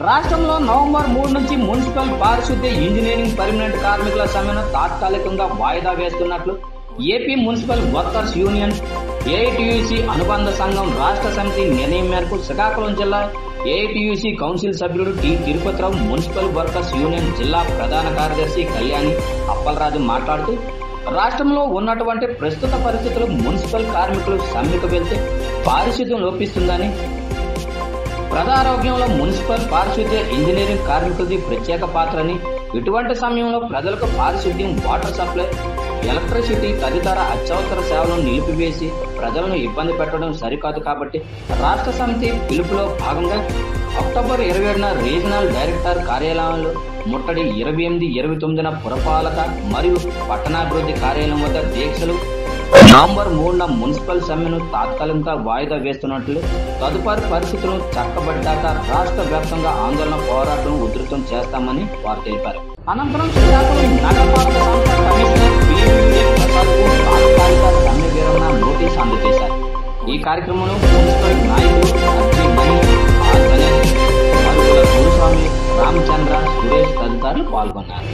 రాష్ట్రంలో నవంబర్ 3 నుంచి మున్సిపల్ పారిశుద్ధ్య ఇంజనీరింగ్ పర్మనెంట్ కార్మికుల సమ్మెను తాత్కాలికంగా వాయిదా వేస్తున్నట్లు AP municipal workers union AITUC అనుబంధ సంఘం రాష్ట్ర సమితి నిర్ణయం మేరకు శ్రీకాకుళం జిల్లా ఏఐటీయూసీ కౌన్సిల్ సభ్యుడు T Tirupatirao, municipal workers union జిల్లా ప్రధాన కార్యదర్శి కళ్యాణి అప్పలరాజు మాట్లాడుతూ, రాష్ట్రంలో ఉన్నటువంటి ప్రస్తుత పరిస్థితులు మున్సిపల్ కార్మికులు సమ్మెకు వెళ్తే పారిశుద్ధ్యం లోపిస్తుందని, ప్రజారోగ్యంలో మున్సిపల్ పారిశుద్ధ్య ఇంజనీరింగ్ కార్మికులది ప్రత్యేక పాత్రని, ఇటువంటి సమయంలో ప్రజలకు పారిశుద్ధ్యం, వాటర్ సప్లై, ఎలక్ట్రిసిటీ తదితర అత్యవసర సేవలను నిలిపివేసి ప్రజలను ఇబ్బంది పెట్టడం సరికాదు కాబట్టి రాష్ట్ర సమితి పిలుపులో భాగంగా అక్టోబర్ 27న రీజనల్ డైరెక్టర్ కార్యాలయంలో ముట్టడి, 28, 29న పురపాలక మరియు పట్టణాభివృద్ధి కార్యాలయం వద్ద దీక్షలు, నవంబర్ 3న మున్సిపల్ సమ్మెను తాత్కాలికంగా వాయిదా వేస్తున్నట్లు, తదుపరి పరిస్థితులను చక్కబడ్డాక రాష్ట్ర వ్యాప్తంగా ఆందోళన పోరాటం ఉధృతం చేస్తామని వారు తెలిపారు. అనంతరం శ్రీకాకుళం నగరపాలక సంస్థ కమిషనర్ పివివి ప్రసాద్కు తాత్కాలిక సమ్మె విరమణ నోటీసు అందజేశారు. ఈ కార్యక్రమంలో మున్సిపల్ నాయకులు అర్జీ మణి, ఆర్ గణేష్, గురుస్వామి, రామచంద్ర, సురేష్ తదితరులు పాల్గొన్నారు.